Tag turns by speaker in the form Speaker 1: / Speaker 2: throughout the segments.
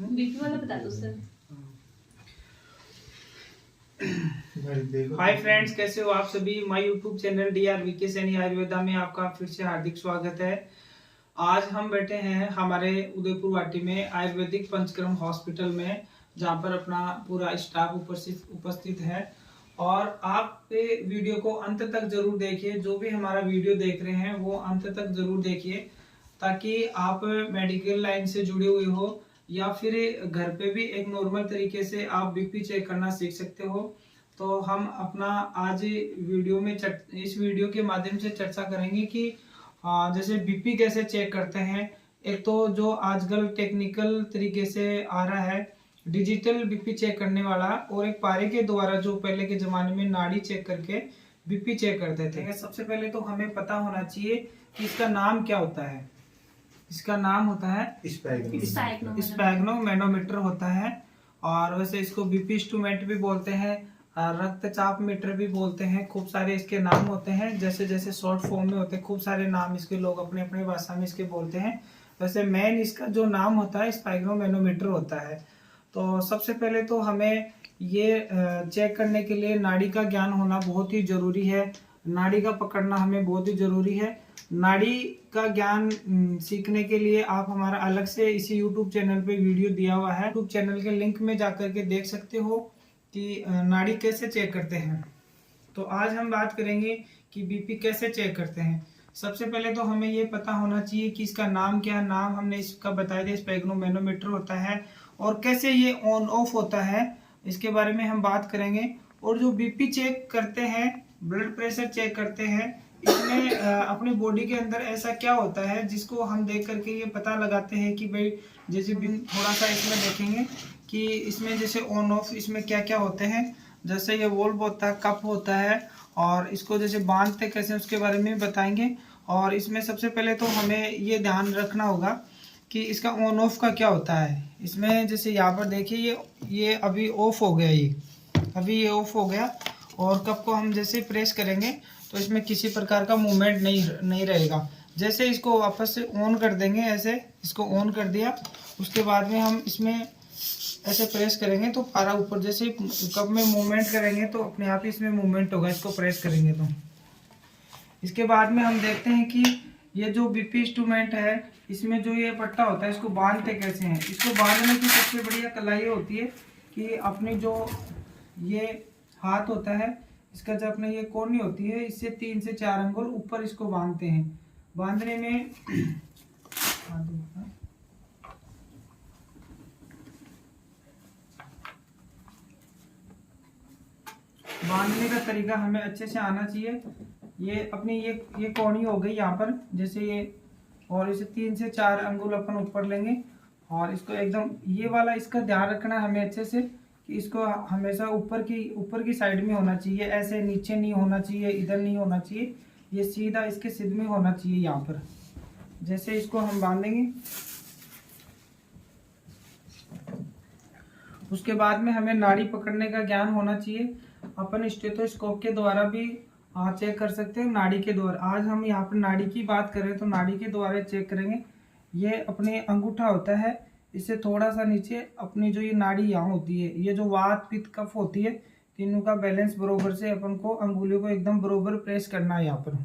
Speaker 1: BP वाला बता दो सर।
Speaker 2: हाय फ्रेंड्स, कैसे हो आप सभी। My YouTube channel DRVK Saini Ayurveda में आपका फिर से हार्दिक स्वागत है। आज हम बैठे हैं हमारे उदयपुर वाटी में आयुर्वेदिक पंचकर्म हॉस्पिटल में, जहां पर अपना पूरा स्टाफ उपस्थित है। और आप वीडियो को अंत तक जरूर देखिए। जो भी हमारा वीडियो देख रहे हैं वो अंत तक जरूर देखिए, ताकि आप मेडिकल लाइन से जुड़े हुए हो या फिर घर पे भी एक नॉर्मल तरीके से आप बीपी चेक करना सीख सकते हो। तो हम अपना आज वीडियो में इस वीडियो के माध्यम से चर्चा करेंगे कि जैसे बीपी कैसे चेक करते हैं। एक तो जो आजकल टेक्निकल तरीके से आ रहा है डिजिटल बीपी चेक करने वाला, और एक पारे के द्वारा जो पहले के जमाने में नाड़ी चेक करके बीपी चेक करते थे। सबसे पहले तो हमें पता होना चाहिए कि इसका नाम क्या होता है। इसका नाम होता है स्पैग्नो मैनोमीटर होता है, और वैसे इसको बीपी इंस्ट्रूमेंट भी बोलते हैं, रक्तचाप मीटर भी बोलते हैं। खूब सारे इसके नाम होते हैं, जैसे जैसे शॉर्ट फॉर्म में होते हैं खूब सारे नाम इसके, लोग अपने अपने भाषा में इसके बोलते हैं। वैसे मेन इसका जो नाम होता है स्पैग्नो मैनोमीटर होता है। तो सबसे पहले तो हमें ये चेक करने के लिए नाड़ी का ज्ञान होना बहुत ही जरूरी है। नाड़ी का पकड़ना हमें बहुत ही जरूरी है। नाड़ी का ज्ञान सीखने के लिए आप हमारा अलग से इसी YouTube चैनल पे वीडियो दिया हुआ है। YouTube चैनल के लिंक में जाकर के देख सकते हो कि नाड़ी कैसे चेक करते हैं। तो आज हम बात करेंगे कि बीपी कैसे चेक करते हैं। सबसे पहले तो हमें ये पता होना चाहिए कि इसका नाम क्या है। नाम हमने इसका बताया था, स्पैग्नो मैनोमीटर होता है। और कैसे ये ऑन ऑफ होता है इसके बारे में हम बात करेंगे। और जो बीपी चेक करते हैं, ब्लड प्रेशर चेक करते हैं, इसमें अपनी बॉडी के अंदर ऐसा क्या होता है जिसको हम देख करके ये पता लगाते हैं कि भाई, जैसे थोड़ा सा इसमें देखेंगे कि इसमें जैसे ऑन ऑफ इसमें क्या क्या होते हैं। जैसे ये वोल्व होता है, कप होता है, और इसको जैसे बांधते कैसे उसके बारे में बताएंगे। और इसमें सबसे पहले तो हमें ये ध्यान रखना होगा कि इसका ऑन ऑफ का क्या होता है। इसमें जैसे यहाँ पर देखिए ये अभी ऑफ हो गया, ये अभी ये ऑफ हो गया। और कप को हम जैसे प्रेस करेंगे तो इसमें किसी प्रकार का मूवमेंट नहीं रहेगा। जैसे इसको वापस से ऑन कर देंगे, ऐसे इसको ऑन कर दिया, उसके बाद में हम इसमें ऐसे प्रेस करेंगे तो पारा ऊपर, जैसे कप में मूवमेंट करेंगे तो अपने आप ही इसमें मूवमेंट होगा, इसको प्रेस करेंगे तो। इसके बाद में हम देखते हैं कि ये जो बीपी इंस्ट्रूमेंट है, इसमें जो ये पट्टा होता है इसको बांधते कैसे हैं। इसको बांधने की सबसे बढ़िया कला ये होती है कि अपनी जो ये हाथ होता है इसका, जब अपने ये कोहनी होती है, इससे 3 से 4 अंगुल ऊपर इसको बांधते हैं। बांधने में बांधने का तरीका हमें अच्छे से आना चाहिए। ये अपनी ये कोहनी हो गई यहाँ पर, जैसे ये, और इसे 3 से 4 अंगुल अपन ऊपर लेंगे। और इसको एकदम ये वाला इसका ध्यान रखना हमें अच्छे से कि इसको हमेशा ऊपर की साइड में होना चाहिए। ऐसे नीचे नहीं होना चाहिए, इधर नहीं होना चाहिए, ये सीधा इसके सिर में होना चाहिए यहाँ पर। जैसे इसको हम बांधेंगे, उसके बाद में हमें नाड़ी पकड़ने का ज्ञान होना चाहिए। अपन स्टेथोस्कोप के द्वारा भी चेक कर सकते हैं, नाड़ी के द्वारा। आज हम यहाँ पर नाड़ी की बात करें तो नाड़ी के द्वारा चेक करेंगे। ये अपने अंगूठा होता है, इससे थोड़ा सा नीचे अपनी जो ये नाड़ी यहाँ होती है, ये जो वात पित्त कफ होती है, तीनों का बैलेंस बरोबर से अपन को अंगुलियों को एकदम बरोबर प्रेस करना है यहाँ पर।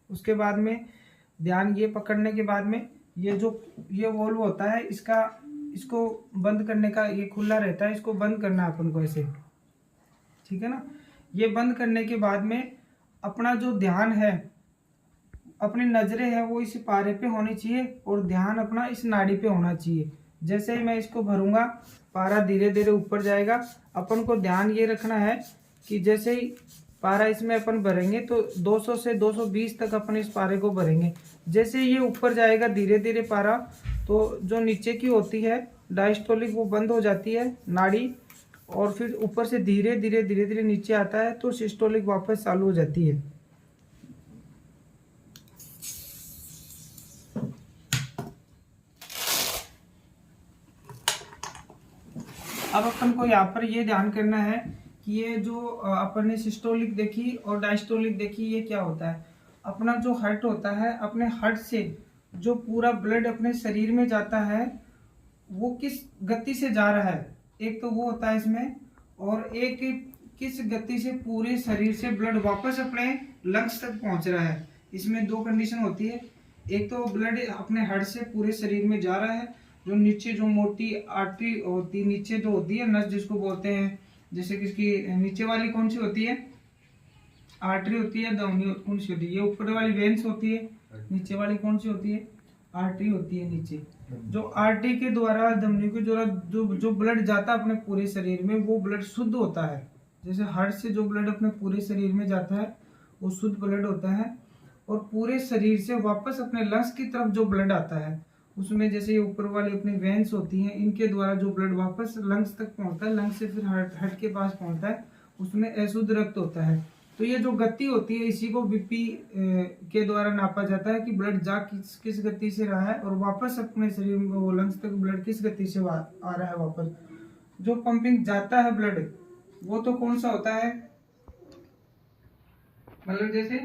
Speaker 2: उसके बाद में ध्यान ये पकड़ने के बाद में ये वोल्व होता है, इसको बंद करने का, ये खुला रहता है, इसको बंद करना है अपन को ऐसे, ठीक है ना। ये बंद करने के बाद में अपना जो ध्यान है, अपनी नजरें है वो इस पारे पे होनी चाहिए, और ध्यान अपना इस नाड़ी पे होना चाहिए। जैसे ही मैं इसको भरूंगा, पारा धीरे धीरे ऊपर जाएगा। अपन को ध्यान ये रखना है कि जैसे ही पारा इसमें अपन भरेंगे तो 200 से 220 तक अपन इस पारे को भरेंगे। जैसे ये ऊपर जाएगा धीरे धीरे पारा, तो जो नीचे की होती है डायस्टोलिक वो बंद हो जाती है नाड़ी, और फिर ऊपर से धीरे धीरे नीचे आता है तो सिस्टोलिक वापस चालू हो जाती है। अब अपन को यहाँ पर ये ध्यान करना है कि ये जो अपन ने सिस्टोलिक देखी और डायस्टोलिक देखी, ये क्या होता है। अपना जो हार्ट होता है, अपने हार्ट से जो पूरा ब्लड अपने शरीर में जाता है, वो किस गति से जा रहा है, एक तो वो होता है इसमें, और एक किस गति से पूरे शरीर से ब्लड वापस अपने लंग्स तक पहुंच रहा है। इसमें दो कंडीशन होती है, एक तो ब्लड अपने हार्ट से पूरे शरीर में जा रहा है, जो नीचे जो मोटी आर्टरी होती है, नीचे जो होती है नस जिसको बोलते हैं, जैसे कि इसकी नीचे वाली कौन सी होती है, आर्टरी होती है, धमनी कौन सी होती है, ये ऊपर वाली वेन्स होती है, नीचे वाली कौन सी होती है, आर्टरी होती है नीचे। जो आर्टरी के द्वारा धमनी के द्वारा जो ब्लड जाता है अपने पूरे शरीर में, वो ब्लड शुद्ध होता है। जैसे हार्ट से जो ब्लड अपने पूरे शरीर में जाता है वो शुद्ध ब्लड होता है, और पूरे शरीर से वापस अपने लंग्स की तरफ जो ब्लड आता है उसमें जैसे ये ऊपर वाली अपनी वेन्स होती हैं, इनके द्वारा जो ब्लड वापस लंग्स तक पहुंचता है, लंग्स से फिर हार्ट के पास पहुंचता है, उसमें अशुद्ध रक्त होता है। तो ये जो गति होती है इसी को बीपी के द्वारा नापा जाता है कि ब्लड जा किस गति से रहा है और वापस अपने शरीर में वो लंग्स तक ब्लड किस गति से आ रहा है वापस। जो पंपिंग जाता है ब्लड वो तो कौन सा होता है, मतलब जैसे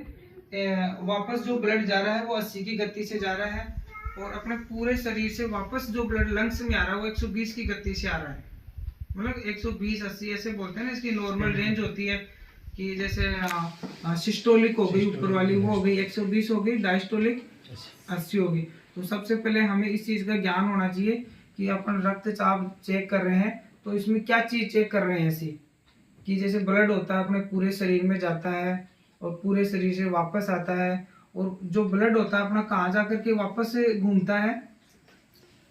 Speaker 2: वापस जो ब्लड जा रहा है वो 80 की गति से जा रहा है, और अपने पूरे शरीर से वापस जो ब्लड लंग्स में आ रहा है वो 120 की गति से आ रहा है। मतलब 120 80 ऐसे बोलते हैं ना, इसकी नॉर्मल रेंज होती है कि जैसे सिस्टोलिक हो गई ऊपर वाली वो हो गई 120 हो गई, डायस्टोलिक 80 हो गई। तो सबसे पहले हमें इस चीज का ज्ञान होना चाहिए कि अपन रक्तचाप चेक कर रहे हैं तो इसमें क्या चीज चेक कर रहे हैं, ऐसी कि जैसे ब्लड होता है अपने पूरे शरीर में जाता है और पूरे शरीर से वापस आता है, और जो ब्लड होता है अपना कहाँ जाकर के वापस घूमता है,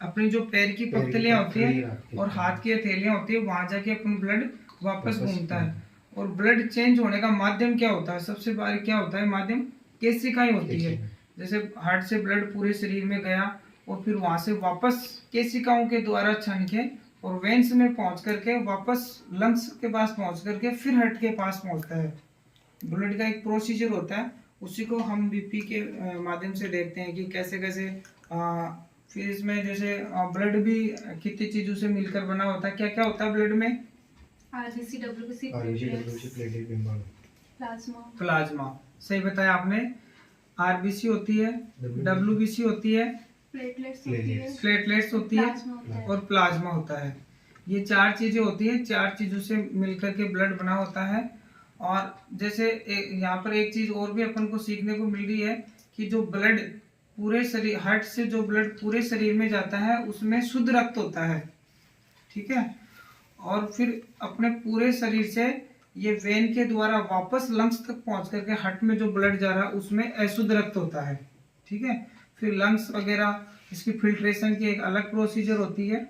Speaker 2: अपनी जो पैर की पत्तलियां होती है और हाथ की हथेलियां होती है वहां जाके अपना ब्लड वापस घूमता है। और ब्लड चेंज होने का माध्यम क्या होता है, सबसे पहले क्या होता है माध्यम, केशिकाएं होती है। जैसे हार्ट से ब्लड पूरे शरीर में गया और फिर वहां से वापस केशिकाओं के द्वारा छन के और वेन्स में पहुंच करके वापस लंग्स के पास पहुंच करके फिर हार्ट के पास पहुंचता है। ब्लड का एक प्रोसीजर होता है, उसी को हम बीपी के माध्यम से देखते हैं कि कैसे कैसे फिर इसमें जैसे ब्लड भी कितनी चीजों से मिलकर बना होता है, क्या क्या होता है ब्लड में,
Speaker 1: आरबीसी, डब्ल्यूबीसी,
Speaker 2: प्लाज्मा, सही बताया आपने। आरबीसी होती है, डब्ल्यूबीसी होती है, प्लेटलेट्स होती है और प्लाज्मा होता है। ये चार चीजें होती है, चार चीजों से मिलकर के ब्लड बना होता है। और जैसे यहाँ पर एक चीज और भी अपन को सीखने को मिल रही है कि जो ब्लड पूरे शरीर, हार्ट से जो ब्लड पूरे शरीर में जाता है उसमें शुद्ध रक्त होता है, ठीक है, और फिर अपने पूरे शरीर से ये वेन के द्वारा वापस लंग्स तक पहुंच करके हार्ट में जो ब्लड जा रहा है उसमें अशुद्ध रक्त होता है, ठीक है। फिर लंग्स वगैरह इसकी फिल्ट्रेशन की एक अलग प्रोसीजर होती है,